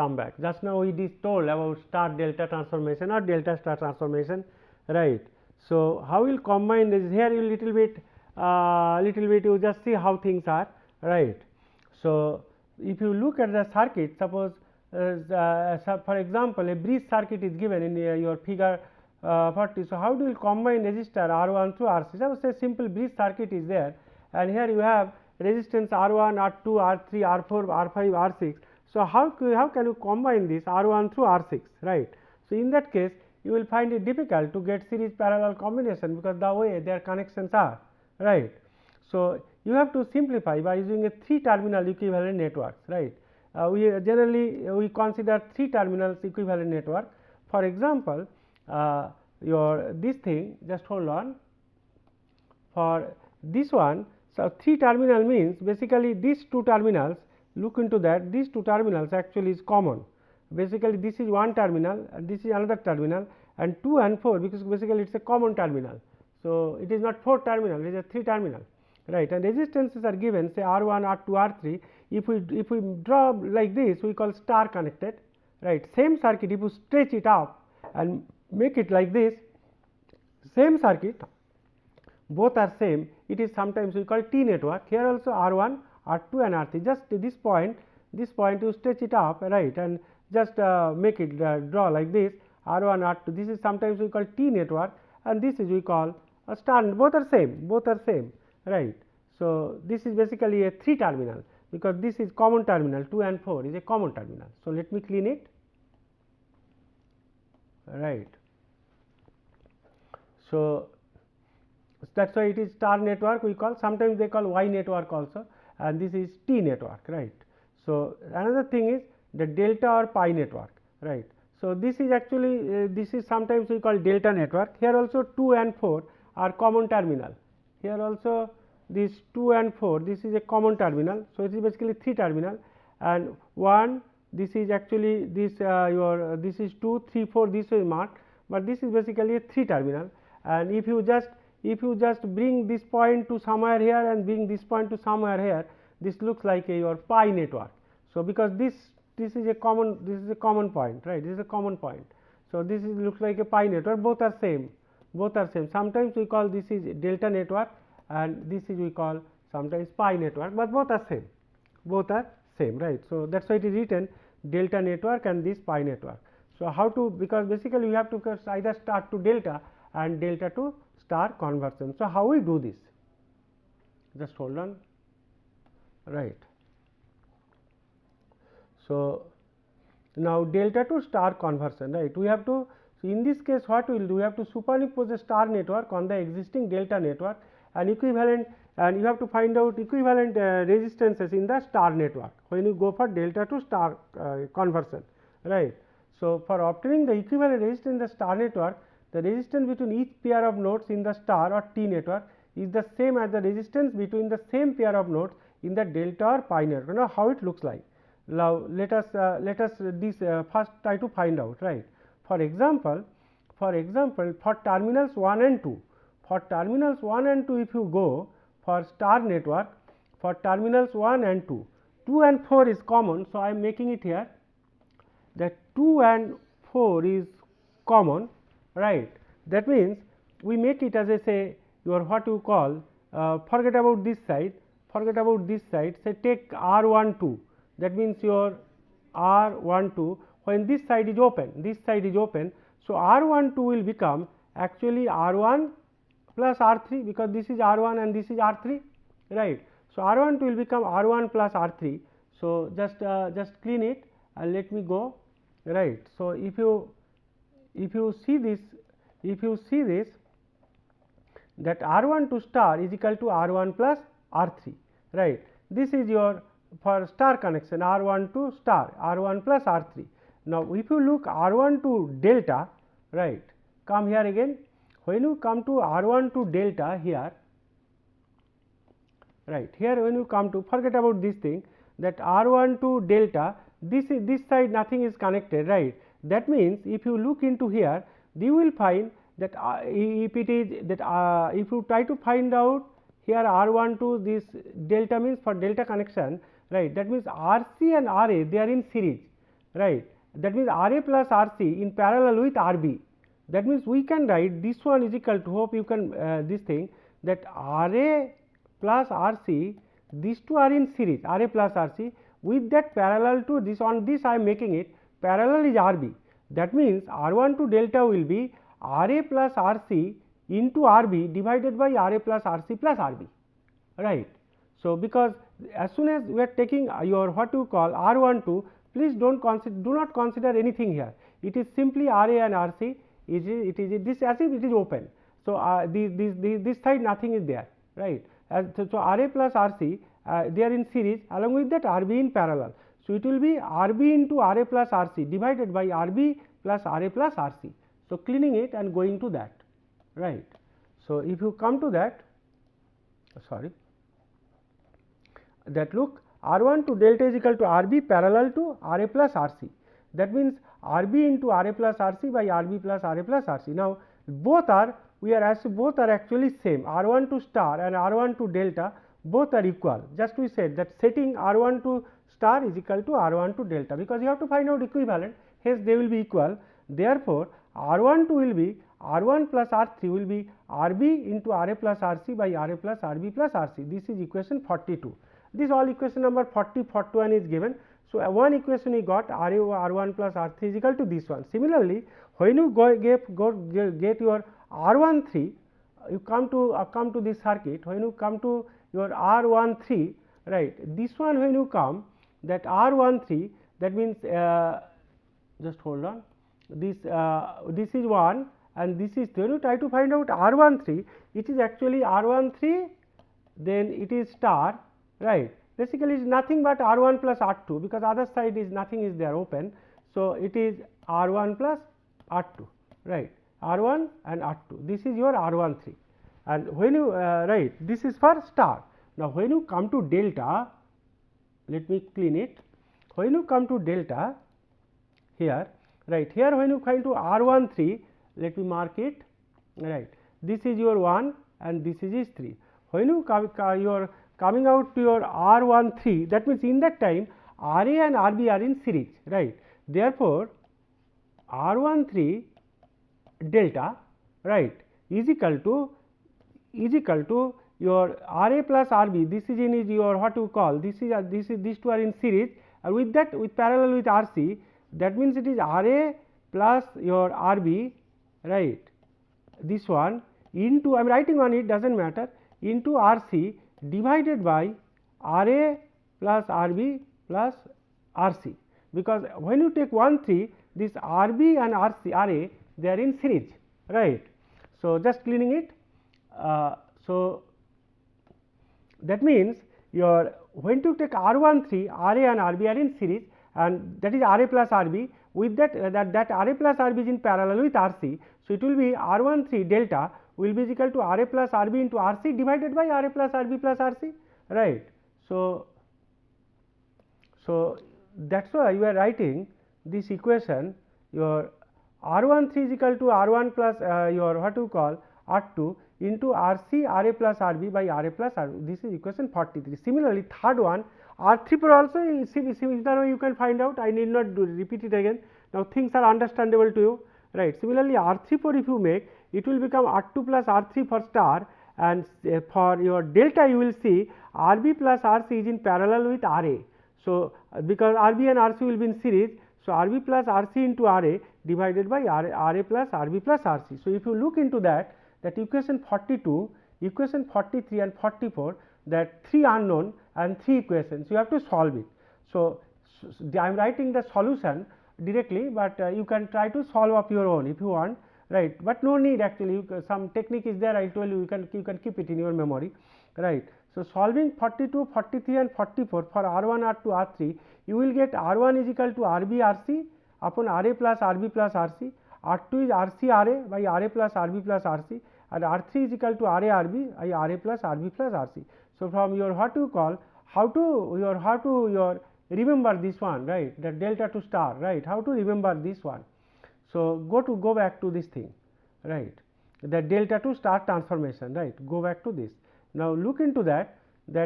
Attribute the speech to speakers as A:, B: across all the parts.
A: come back. Just now we told about star delta transformation or delta star transformation, right. So, how we will combine this here you little bit you just see how things are, right. So, if you look at the circuit, suppose for example, a bridge circuit is given in your figure 40. So, how do you combine resistor R1 through RC? Suppose a simple bridge circuit is there, and here you have resistance R1, R2, R3, R4, R5, R6. So, how can you combine this R1 through R6, right. So, in that case you will find it difficult to get series parallel combination, because the way their connections are, right. So, you have to simplify by using a 3 terminal equivalent networks, right. We generally we consider 3 terminals equivalent network. For example, your this thing, just hold on, for this one. So, 3 terminal means basically these 2 terminals, look into that, these 2 terminals actually is common. Basically this is one terminal and this is another terminal, and 2 and 4, because basically it is a common terminal. So, it is not 4 terminal, it is a 3 terminal, right, and resistances are given say R1, R2, R3. If we draw like this, we call star connected, right. Same circuit, if you stretch it up and make it like this, same circuit, both are same, it is sometimes we call T network. Here also R1, R2 and R3, just this point you stretch it up, right, and just make it draw like this R1, R2, this is sometimes we call T network, and this is we call a star, both are same, right. So, this is basically a 3 terminal, because this is common terminal, 2 and 4 is a common terminal. So, let me clean it, right. So, that is why it is star network we call, sometimes they call Y network also, and this is T network, right. So, another thing is the delta or pi network, right. So, this is actually this is sometimes we call delta network. Here also 2 and 4 are common terminal, here also this 2 and 4, this is a common terminal. So, it is basically 3 terminal, and 1, this is actually this this is 2, 3, 4, this is marked, but this is basically a 3 terminal. And if you just bring this point to somewhere here and bring this point to somewhere here, this looks like your pi network. So, because this is a common point, right, this is a common point. So, this is looks like a pi network, both are same. Sometimes we call this is delta network, and this is we call sometimes pi network, but both are same, right. So, that is why it is written delta network and this pi network. So, how to, because basically we have to either start to delta and delta to star conversion. So, how we do this? Just hold on, right. So, now delta to star conversion, right, we have to, so in this case what we will do, we have to superimpose a star network on the existing delta network and equivalent, and you have to find out equivalent resistances in the star network when you go for delta to star conversion, right. So, for obtaining the equivalent resistance in the star network, the resistance between each pair of nodes in the star or T network is the same as the resistance between the same pair of nodes in the delta or pi network. Now, how it looks like? Now, let us first try to find out, right. For example, for terminals 1 and 2, if you go for star network, for terminals 1 and 2, 2 and 4 is common. So, I am making it here that 2 and 4 is common, right. That means, we make it as I say your what you call forget about this side, say take R12, that means your R12, when this side is open, so R12 will become actually R1 plus R3, because this is R1 and this is R3, right. So, R12 will become R1 plus R3. So, just clean it and let me go, right. So, if you see this, that R12 star is equal to R1 plus R3, right. This is your for star connection R12 star, R1 plus R3. Now, if you look R12 delta, right, come here again, when you come to R12 delta here, right, here when you come to, forget about this thing, that R12 delta, this side nothing is connected, right. That means, if you look into here, you will find that if it is that if you try to find out here R12, this delta means for delta connection, right. That means RC and RA, they are in series, right. That means RA plus RC in parallel with RB. That means we can write this one is equal to, hope you can this thing, that RA plus RC, these two are in series, RA plus RC, with that parallel to this, on this I am making it parallel is RB. That means R1 to delta will be RA plus RC into RB divided by RA plus RC plus RB, right. So, because as soon as we are taking your what you call R12, please do not consider anything here. It is simply RA and RC. It is this as if it is open. So, this side nothing is there, right. So, RA plus RC they are in series, along with that RB in parallel. So, it will be RB into RA plus RC divided by RB plus RA plus RC. So, cleaning it and going to that, right. So, if you come to that, sorry, that look, R1 to delta is equal to RB parallel to RA plus RC. That means RB into RA plus RC by RB plus RA plus RC. Now, both are, we are as both are actually same, R1 to star and R1 to delta both are equal. Just we said that setting R1 to star is equal to R1 to delta, because you have to find out equivalent, hence they will be equal. Therefore, R12 will be R1 plus R3 will be RB into RA plus RC by RA plus RB plus RC. This is equation 42. This all equation number 40, 41 is given. So, one equation we got RA over R1 plus R3 is equal to this one. Similarly, when you get your R13, you come to this circuit. When you come to your R13, right, this one when you come, that R13, that means just hold on, this is 1 and this is 2. When you try to find out R13, it is actually R13, then it is star, right. Basically, it is nothing but R1 plus R2, because other side is nothing is there open. So, it is R1 plus R2, right, R1 and R2. This is your R13, and when you right, this is for star. Now, when you come to delta, let me clean it. When you come to delta here, right, here when you come to R13, let me mark it, right, this is your 1 and this is 3. When you your coming out to your R13, that means in that time RA and RB are in series, right. Therefore, R13 delta, right, is equal to your RA plus RB. This is in is your what you call, this is these two are in series, and with that with parallel with RC, that means it is RA plus your RB, right, this one into, I am writing on it, does not matter, into RC divided by RA plus RB plus RC, because when you take 1 3, this RB and RA they are in series, right. So, just cleaning it. So, that means your when to take R13, RA and RB are in series, and that is RA plus RB, with that RA plus RB is in parallel with RC. So, it will be R13 delta will be equal to RA plus RB into RC divided by RA plus RB plus RC, right. So, that is why you are writing this equation, your R13 is equal to R1 plus your what you call R2 into RC RA plus RB by RA plus RB. This is equation 43. Similarly, third one R3 for also similar way you can find out. I need not repeat it again. Now, things are understandable to you, right. Similarly, R3 for if you make, it will become R2 plus R3 for star, and for your delta you will see RB plus RC is in parallel with RA. So, because RB and RC will be in series, so RB plus RC into RA divided by RA plus RB plus RC. So, if you look into that equation 42, equation 43 and 44, that 3 unknown and 3 equations, you have to solve it. So, I am writing the solution directly, but you can try to solve up your own if you want, right, but no need actually, some technique is there, I told you, you can keep it in your memory, right. So, solving 42, 43 and 44 for R1, R2, R3, you will get R1 is equal to RB RC upon RA plus RB plus RC, R2 is RC RA by RA plus RB plus RC, and R3 is equal to RA RB by RA plus RB plus RC. So, from your what you call, how to remember this one, right, the delta to star, right, how to remember this one. So, go back to this thing, right, the delta to star transformation, right, go back to this. Now, look into that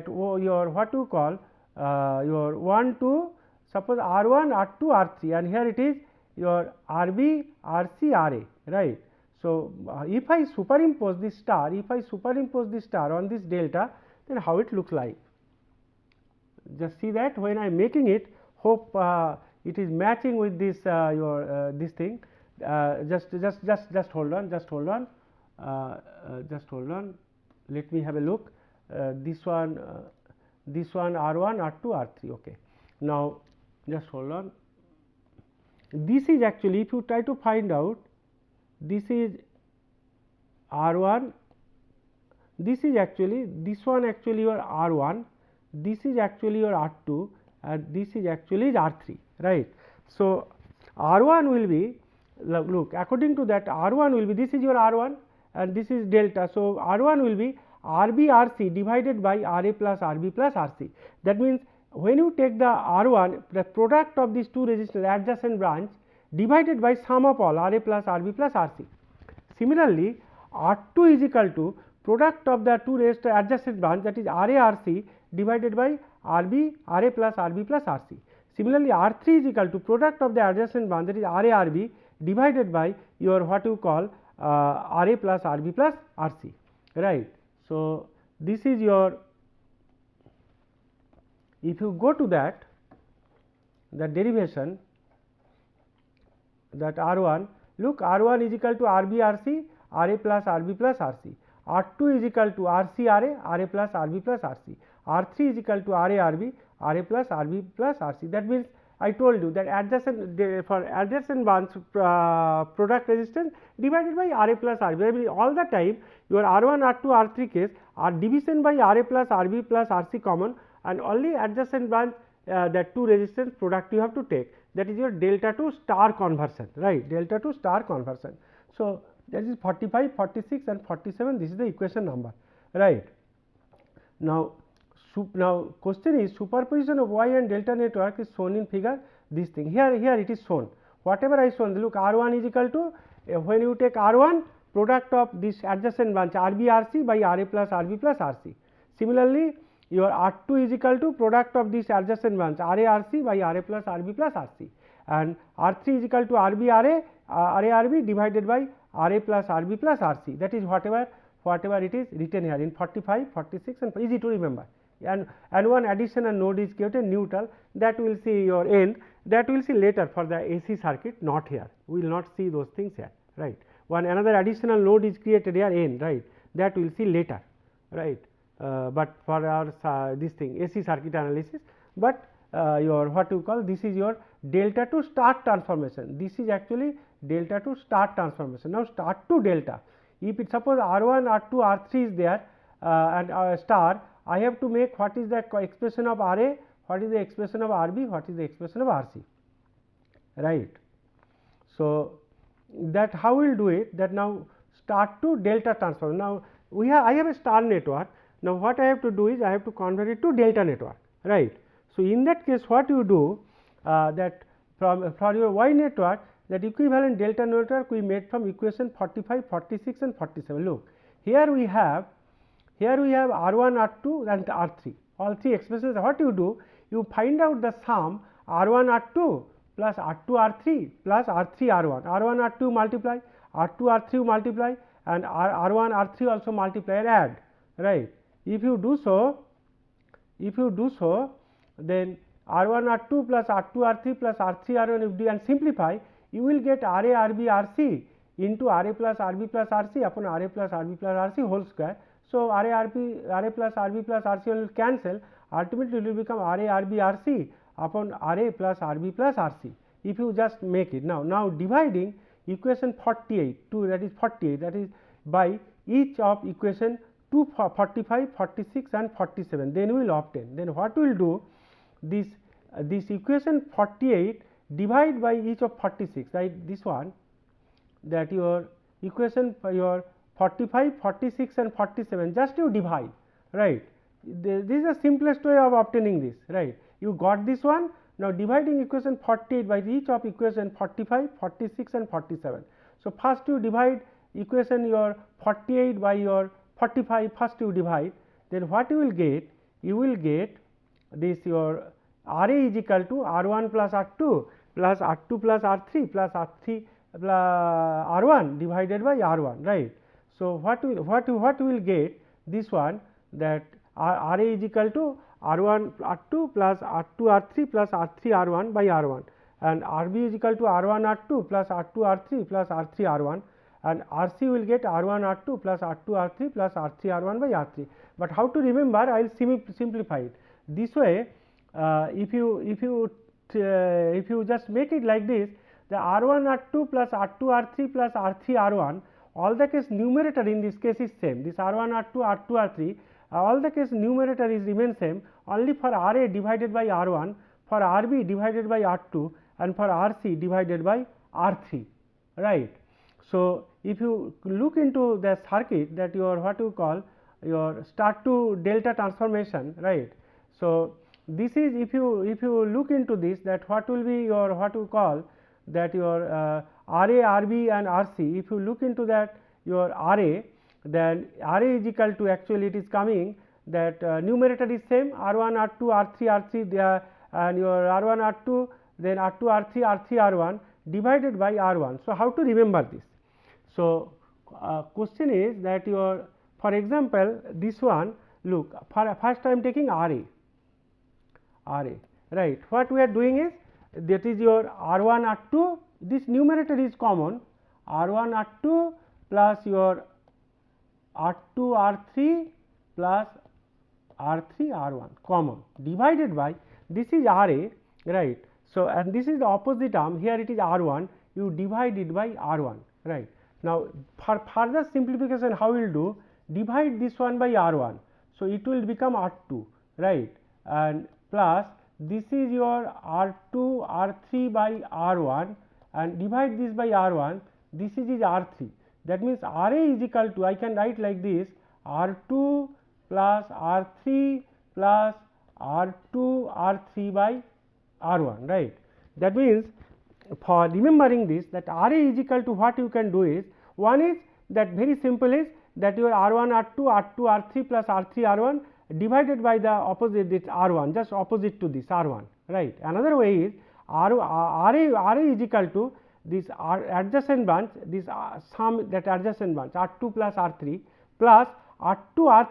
A: your what you call your 1 to suppose R1, R2, R3, and here it is your RB, RC, RA, right. So, if I superimpose this star, on this delta, then how it looks like? Just see that when I am making it, hope it is matching with this this thing. Just hold on, just hold on. Let me have a look. This one R1, R2, R3. Okay. Now, just hold on. This is actually, if you try to find out, this is R1. This is actually, this one actually your R1. This is actually your R2, and this is actually R3, right. So, R1 will be, look, according to that, R1 will be, this is your R1 and this is delta. So, R1 will be RB RC divided by RA plus RB plus RC. That means, when you take the R1, the product of these two resistors adjacent branch divided by sum of all RA plus RB plus RC. Similarly, R2 is equal to product of the two resistor adjacent branch, that is RA RC divided by RB RA plus RB plus RC. Similarly, R3 is equal to product of the adjacent branch, that is RA RB divided by your what you call RA plus RB plus RC, right. So, this is your, if you go to that, the derivation, that R1, look, R1 is equal to RB RC, RA plus RB plus RC, R2 is equal to RC RA, RA plus RB plus RC, R3 is equal to RA RB, RA plus RB plus RC. That means, I told you that adjacent for adjacent branch product resistance divided by RA plus RB. That means, all the time your R1, R2, R3 case are division by RA plus RB plus RC common, and only adjacent branch that two resistance product you have to take, that is your delta to star conversion, right, delta to star conversion. So, that is 45, 46 and 47, this is the equation number, right. Now, question is, superposition of Y and delta network is shown in figure, this thing, here it is shown, whatever I shown, look, R1 is equal to, when you take R1, product of this adjacent branch RB RC by RA plus RB plus RC. Similarly, your R2 is equal to product of this adjacent branch RA RC by RA plus RB plus RC, and R3 is equal to RB RA RB divided by RA plus RB plus RC, that is whatever it is written here in 45, 46 and easy to remember. And one additional node is created neutral, that we will see your N, that we will see later for the AC circuit, not here, we will not see those things here, right. One another additional node is created here N, right, that we will see later, right. But for our this thing AC circuit analysis, but your what you call, this is your delta to star transformation, this is actually delta to star transformation. Now, start to delta, if it suppose R1, R2, R3 is there and star, I have to make what is the expression of RA, what is the expression of RB, what is the expression of RC, right. So, that how we will do it, that now start to delta transform. Now, I have a star network. Now, what I have to do is I have to convert it to delta network, right. So, in that case what you do, that for your Y network, that equivalent delta network we made from equation 45, 46 and 47. Look, here we have R1, R2 and R3, all three expressions. What you do, you find out the sum R1, R2 plus R2, R3 plus R3, R1, R1, R2 multiply, R2, R3 multiply and R1, R3 also multiply and add, right. If you do so, then R1, R2 plus R2, R3 plus R3, R1 if you and simplify, you will get RA, RB, RC into RA plus RB plus RC upon RA plus RB plus RC whole square. So, RA plus RB plus RC will cancel, ultimately it will become RA, RB, RC upon RA plus RB plus RC, if you just make it. Now dividing equation 48, that is 48, that is by each of equation 2, 45, 46 and 47, then we will obtain. Then what we will do, this equation 48 divide by each of 46, right, this one, that your equation for your 45, 46 and 47, just you divide, right. This is the simplest way of obtaining this, right. You got this one. Now, dividing equation 48 by each of equation 45, 46 and 47. So, first you divide equation your 48 by your 45, first you divide, then what you will get? You will get this your R A is equal to R 1 plus R 2 plus R 2 plus R 3 plus R 3 plus R 1 divided by R 1, right. So, what will get this one, that R A is equal to R 1 R 2 plus R 2 R 3 plus R 3 R 1 by R 1, and R B is equal to R 1 R 2 plus R 2 R 3 plus R 3 R 1, and R C will get R 1 R 2 plus R 2 R 3 plus R 3 R 1 by R 3. But how to remember? I will simplify it this way. If you just make it like this, the R 1 R 2 plus R 2 R 3 plus R 3 R 1, all the case numerator in this case is same, this R 1 R 2 R 2 R 3, all the case numerator is remain same, only for R A divided by R 1, for R B divided by R 2, and for R C divided by R 3, right. So, if you look into the circuit, that your what you call your start to delta transformation, right. So, this is if you look into this, that what will be your what you call that your R A, R B and R C. If you look into that your R A, then R A is equal to, actually it is coming that numerator is same, R 1 R 2 R 3 R 3 and your R 1 R 2, then R 2 R 3 R 3 R 1 divided by R 1. So, how to remember this? So, question is that your, for example, this one, look, for first I am taking R A, right. What we are doing is, that is your R 1 R 2, this numerator is common, R 1 R 2 plus your R 2 R 3 plus R 3 R 1 common, divided by, this is R A, right. So, and this is the opposite arm, here it is R 1, you divide it by R 1, right. Now, for further simplification, how we will do? Divide this one by R 1. So, it will become R 2, right, and plus this is your R 2 R 3 by R 1, and divide this by R 1, this is R 3. That means, R A is equal to, I can write like this, R 2 plus R 3 plus R 2 R 3 by R 1, right. That means, for remembering this, that R A is equal to, what you can do is, one is that very simple is that your R 1 R 2 R 3 plus R 3 R 1 divided by the opposite, this R 1, just opposite to this R 1, right. Another way is R A is equal to this adjacent branch, this sum, that adjacent branch R 2 plus R 3 plus R 2 R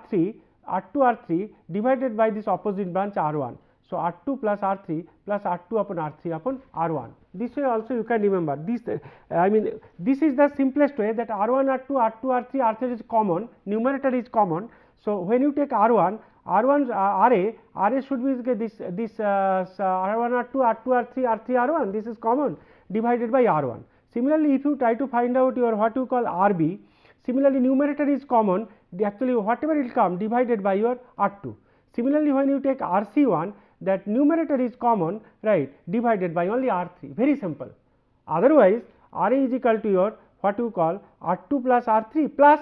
A: 3 divided by this opposite branch R 1. So, R 2 plus R 3 plus R 2 upon R 3 upon R 1. This way also you can remember this, I mean this is the simplest way, that R 1 R 2 R 2 R 3 is common, numerator is common. So, when you take R 1 R A should be this R 1 R 2 R 3 R 1, this is common, divided by R 1. Similarly, if you try to find out your what you call R B, similarly numerator is common, actually whatever will come divided by your R 2. Similarly, when you take R C 1, that numerator is common, right, divided by only R 3, very simple. Otherwise, R A is equal to your what you call R 2 plus R 3 plus,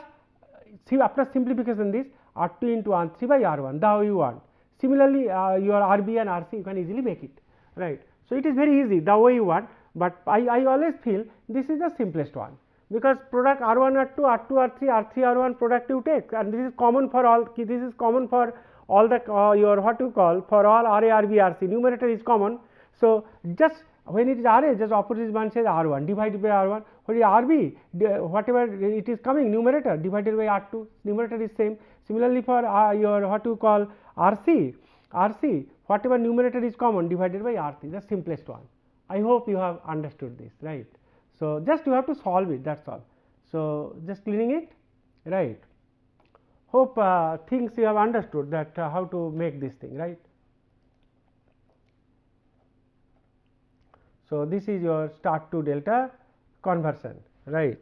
A: see after simplification this R 2 into R 3 by R 1, the way you want. Similarly, your R B and R C you can easily make it, right. So, it is very easy the way you want, but I always feel this is the simplest one, because product R 1 R 2 R 2 R 3 R 3 R 1 product you take, and this is common for all, this is common for all the your what you call for all R A R B R C, numerator is common. So, just when it is R A, just opposite branch is R 1 divided by R 1, when it is R B, whatever it is coming numerator divided by R 2, numerator is same. Similarly, for your what you call R C, whatever numerator is common divided by R 3, the simplest one. I hope you have understood this, right. So, just you have to solve it, that is all. So, just cleaning it, right. Hope things you have understood, that how to make this thing, right. So, this is your start to delta conversion, right.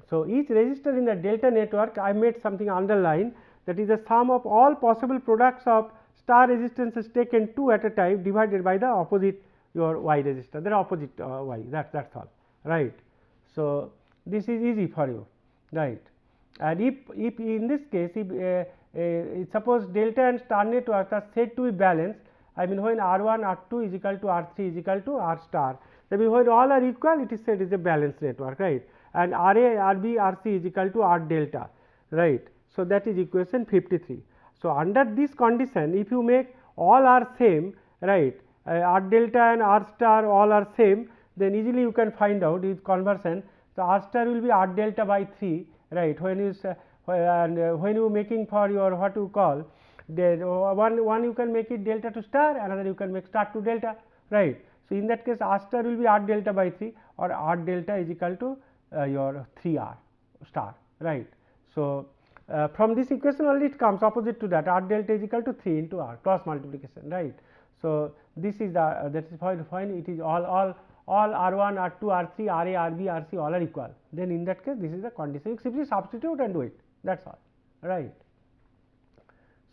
A: So, each resistor in the delta network, I made something underline, that is the sum of all possible products of star resistances taken 2 at a time divided by the opposite your Y resistor, the opposite Y, that is all, right. So, this is easy for you, right. And if in this case, if suppose delta and star networks are said to be balanced, I mean when R 1 R 2 is equal to R 3 is equal to R star, that means when all are equal, it is said is a balanced network, right, and R A R B R C is equal to R delta, right. So, that is equation 53. So, under this condition, if you make all are same, right, R delta and R star all are same, then easily you can find out with conversion. So, R star will be R delta by 3, right, when you when you making for your what you call, then one you can make it delta to star, another you can make star to delta, right. So, in that case R star will be R delta by 3 or R delta is equal to your 3 R star, right. So, from this equation only it comes opposite to that, R delta is equal to 3 into R cross multiplication, right. So, this is the that is fine, it is all R1, R2, R3, RA, RB, RC all are equal, then in that case this is the condition, you simply substitute and do it, that is all, right.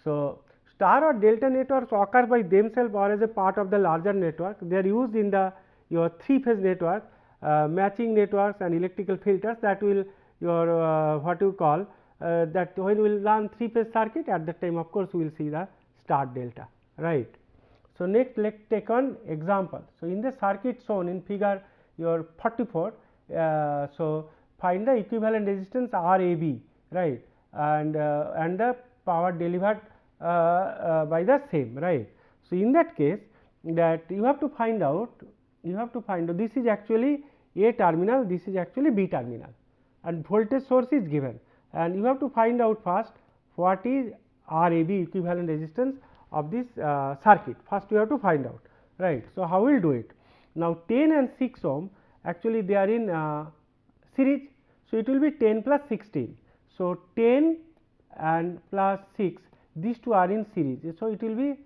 A: So, star or delta networks occur by themselves or as a part of the larger network, they are used in the your 3-phase network, matching networks and electrical filters, that will your what you call that when we will run 3-phase circuit, at that time of course, we will see the star delta, right. So, next let us take on example. So, in the circuit shown in figure your 44, so find the equivalent resistance RAB, right, and the power delivered by the same, right. So, in that case that you have to find out this is actually A terminal, this is actually B terminal and voltage source is given, and you have to find out first what is RAB equivalent resistance of this circuit, first you have to find out, right. So, how we will do it? Now, 10 and 6 ohm actually they are in series, so it will be 10 plus 16. So, 10 and plus 6 these two are in series, so it will be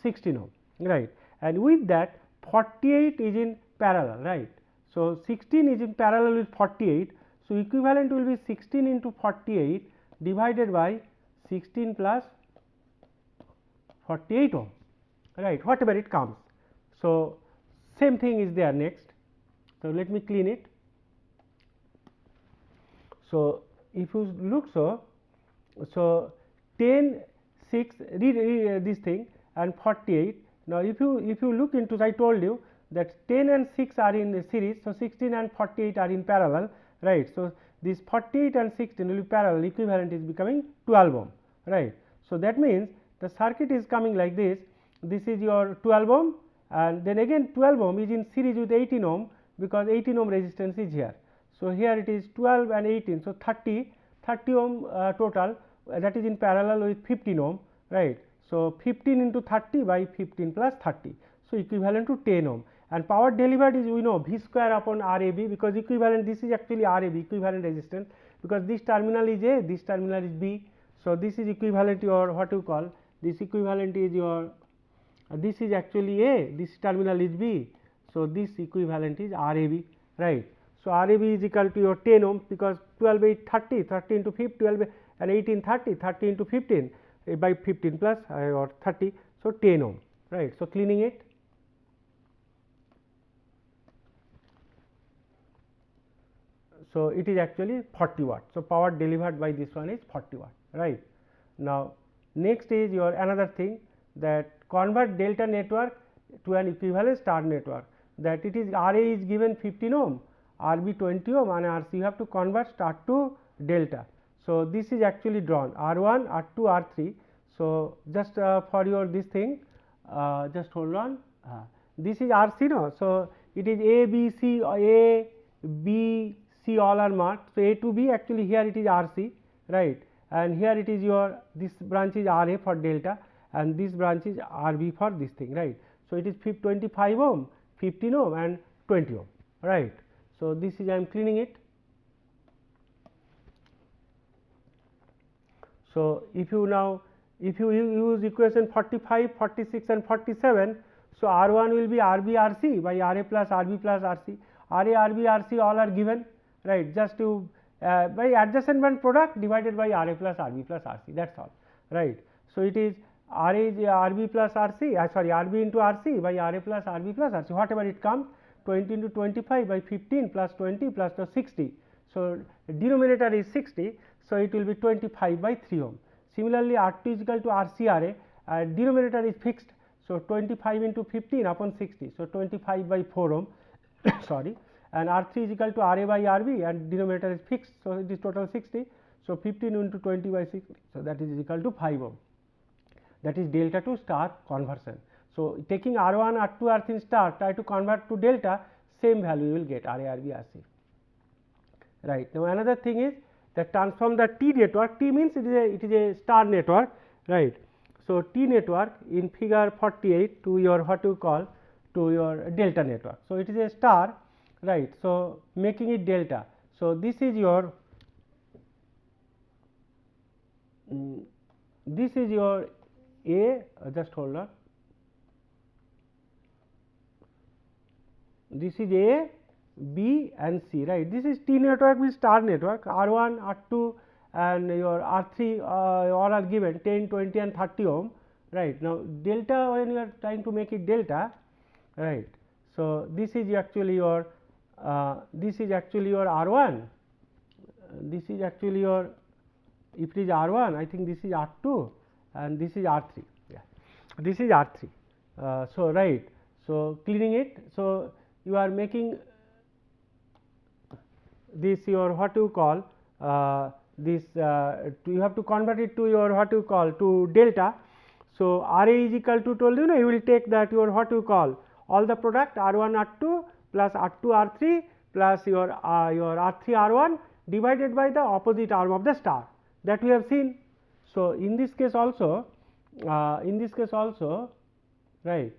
A: 16 ohm, right, and with that 48 is in parallel, right. So, 16 is in parallel with 48. So, equivalent will be 16 into 48 divided by 16 plus 48 ohm, right, whatever it comes. So, same thing is there next. So, let me clean it. So, if you look so 10 6 read this thing and 48. Now, if you look into, I told you that 10 and 6 are in series. So, 16 and 48 are in parallel, right. So, this 48 and 16 will be parallel, equivalent is becoming 12 ohm, right. So, that means the circuit is coming like this, this is your 12 ohm and then again 12 ohm is in series with 18 ohm, because 18 ohm resistance is here. So, here it is 12 and 18. So, 30 ohm total, that is in parallel with 15 ohm, right. So, 15 into 30 by 15 plus 30. So, equivalent to 10 ohm, and power delivered is we know V square upon RAB, because equivalent this is actually RAB equivalent resistance, because this terminal is A, this terminal is B. So, this is equivalent to your what you call, this equivalent is your this is actually A, this terminal is B. So, this equivalent is RAB, right. So, RAB is equal to your 10 ohm, because 12 by 30, 30 into 15, 12 and 18 30, 30 into 15 by 15 plus or 30. So, 10 ohm, right. So, cleaning it. So, it is actually 40 watt. So, power delivered by this one is 40 watt, right. Now, next is your another thing, that convert delta network to an equivalent star network, that it is RA is given 15 ohm, RB 20 ohm and RC you have to convert star to delta. So, this is actually drawn R1, R2, R3. So, just for your this thing, just hold on, this is RC, no. So, it is A, B, C, A, B, C all are marked. So, A to B actually here it is RC, right, and here it is your this branch is RA for delta and this branch is RB for this thing, right. So, it is 25 ohm, 15 ohm and 20 ohm, right. So, this is I am cleaning it. So, if you use equation 45, 46 and 47. So, R1 will be RB RC by RA plus RB plus RC, RA RB RC all are given, right, just to by adjacent band product divided by RA plus RB plus RC, that is all, right. So, it is RA is RB plus RC, sorry, RB into RC by RA plus RB plus RC, whatever it comes, 20 into 25 by 15 plus 20 plus 60. So, denominator is 60. So, it will be 25 by 3 ohm. Similarly, R2 is equal to RC RA, denominator is fixed. So, 25 into 15 upon 60. So, 25 by 4 ohm sorry, and R3 is equal to RA by RB and denominator is fixed. So, it is total 60. So, 15 into 20 by 60. So, that is equal to 5 ohm, that is delta to star conversion. So, taking R1, R2, R3 star, try to convert to delta, same value you will get RA, RB, RC. Right. Now, another thing is that transform the T network. T means it is a star network, right. So, T network in figure 48 to your what you call to your delta network. So, it is a star, right. So, making it delta. So, this is your A, just hold on, this is A, B and C, right. This is T network with star network, R1, R2 and your R3 all are given 10, 20 and 30 ohm, right. Now, delta, when you are trying to make it delta, right. So, this is actually your R1, this is actually your, if it is R1, I think this is R2 and this is R3, yeah, this is R3. So, right. So, cleaning it. So, you are making this your what you call this you have to convert it to your what you call to delta. So, R A is equal to told you know, you will take that your what you call all the product R1 R2 plus R2 R3 plus your R3 R1 divided by the opposite arm of the star, that we have seen. So, in this case also right,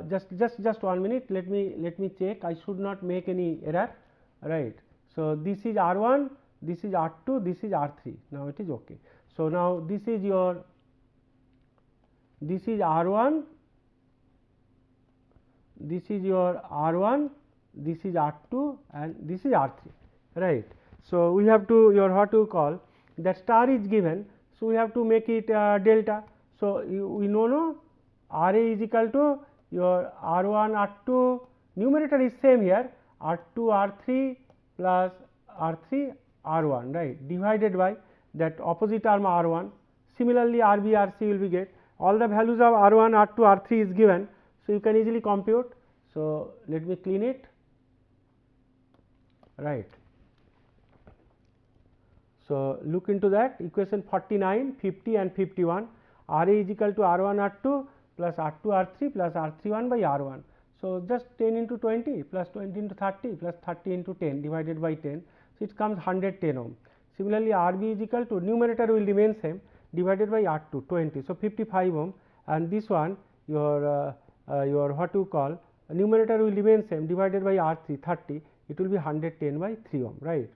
A: just 1 minute, let me check, I should not make any error, right. So, this is R1, this is R2, this is R3, now it is okay. So, now this is R1, this is your R1, this is R2 and this is R3, right. So, we have to your what you call that star is given. So, we have to make it delta. So, we know R A is equal to your R1 R2, numerator is same here, R2 R3 plus R3 R1, right, divided by that opposite arm R1. Similarly, RB RC will be get all the values of R1 R2 R3 is given. So, you can easily compute. So, let me clean it, right. So, look into that equation 49, 50 and 51, R A is equal to R1 R2 plus R2 R3 plus R31 by R1. So, just 10 into 20 plus 20 into 30 plus 30 into 10 divided by 10. So, it comes 110 ohm. Similarly, RB is equal to numerator will remain same divided by R2 20. So, 55 ohm and this one your what you call numerator will remain same divided by R3 30, it will be 110 by 3 ohm, right.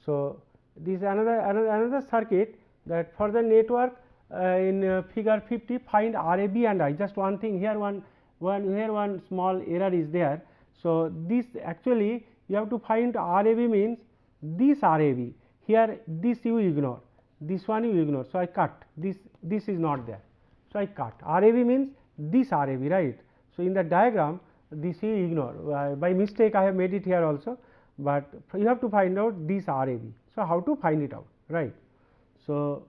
A: So, this is another circuit that for the network in figure 50 find RAB and I. Just one thing here, one small error is there. So, this actually you have to find RAB means this RAB, here this you ignore, this one you ignore. So, I cut this is not there. So, I cut RAB means this RAB, right. So, in the diagram this you ignore, by mistake I have made it here also, but you have to find out this RAB. So, how to find it out, right. So,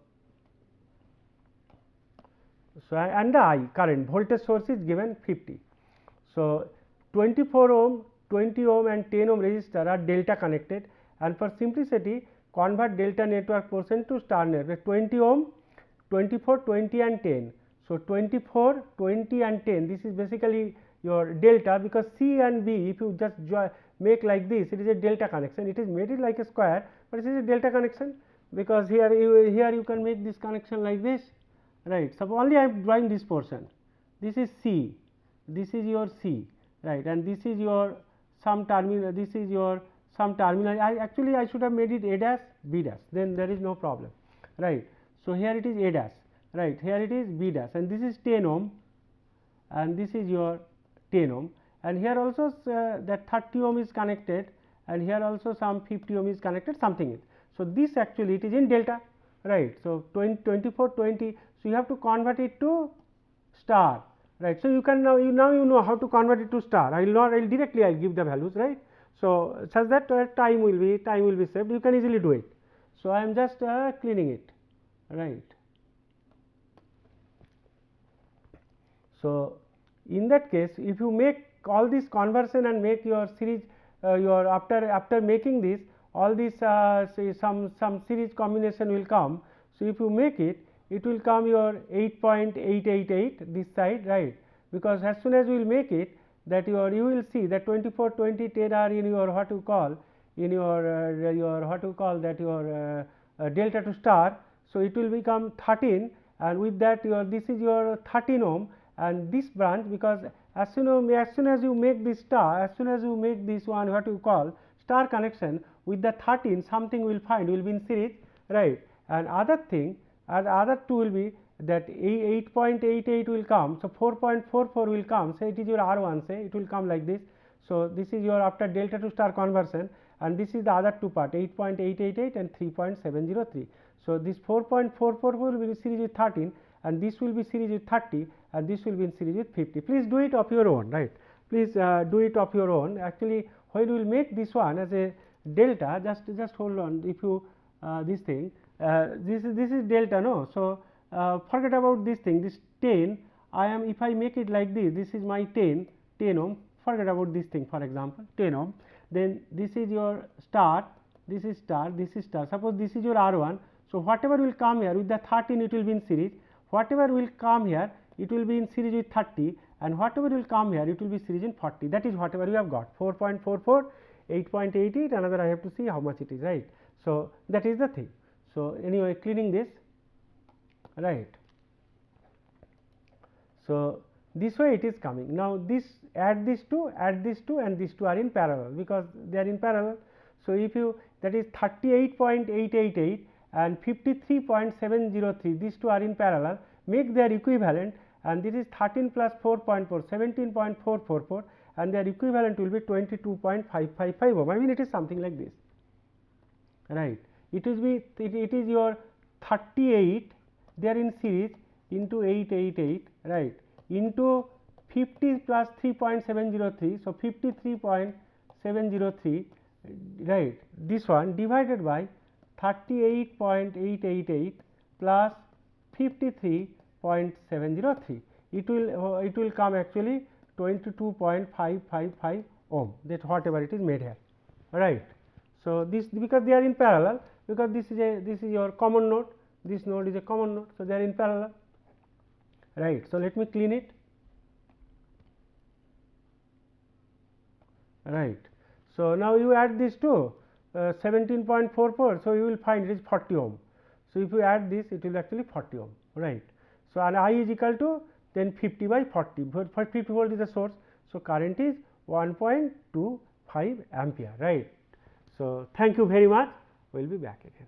A: and the I current voltage source is given 50. So, 24 ohm, 20 ohm and 10 ohm resistor are delta connected, and for simplicity convert delta network portion to star network 20 ohm, 24, 20 and 10. So, 24, 20 and 10, this is basically your delta, because C and B if you just make like this, it is a delta connection, it is made it like a square, but it is a delta connection, because here you can make this connection like this, right. So, only I am drawing this portion, this is C, this is your C, right, and this is your some terminal, this is your some terminal. I should have made it A dash B dash, then there is no problem, right. So, here it is A dash, right, here it is B dash, and this is 10 ohm and this is your 10 ohm, and here also that 30 ohm is connected, and here also some 50 ohm is connected, something is. So, this actually it is in delta, right. So, 24, 20. So, you have to convert it to star, right. So, you can now you know how to convert it to star. I will directly I will give the values, right. So, such that time will be saved, you can easily do it. So, I am just cleaning it, right. So, in that case if you make all this conversion and make your series your after making this all this say some series combination will come. So, if you make it, it will come your 8.888 this side, right. because as soon as we will make it, that you will see that 24, 20, 10 are in your what you call in your what you call that your delta to star. So, it will become 13, and with that this is your 13 ohm, and this branch, because as soon as you make this star, as soon as you make this one what you call star connection, with the 13 something will find will be in series, right. And other thing, other two will be that 8.88 will come. So, 4.44 will come, say it is your R1, say it will come like this. So, this is your after delta to star conversion, and this is the other two part 8.888 and 3.703. So, this 4.444 will be in series with 13, and this will be series with 30, and this will be in series with 50. Please do it of your own, right. Please do it of your own. Actually, when you will make this one as a delta, just hold on. If you this thing, this is delta, no. So, forget about this thing, this 10, I am, if I make it like this is my 10 ohm, forget about this thing, for example 10 ohm, then this is your star, this is star, this is star, suppose this is your R1. So, whatever will come here with the 13 it will be in series, whatever will come here it will be in series with 30, and whatever will come here it will be series in 40, that is whatever we have got 4.44, 8.88, another I have to see how much it is, right. So, that is the thing. So, anyway, cleaning this, right. So, this way it is coming. Now, this add these two, and these two are in parallel, because they are in parallel. So, if you, that is 38.888 and 53.703, these two are in parallel, make their equivalent, and this is 13 plus 4.4, 17.444, and their equivalent will be 22.555 ohm. I mean, it is something like this, right. It is your 38, they are in series, into 888, right, into 50 plus 3.703. So, 53.703, right, this one divided by 38.888 plus 53.703, it will come actually 22.555 ohm, that whatever it is made here, right. So, this, because they are in parallel, because this is your common node, this node is a common node. So, they are in parallel, right. So, let me clean it, right. So, now you add this to 17.44. So, you will find it is 40 ohm. So, if you add this, it will actually 40 ohm, right. So, and I is equal to then 50 by 40, for 50 volt is the source. So, current is 1.25 ampere, right. So, thank you very much, we will be back again.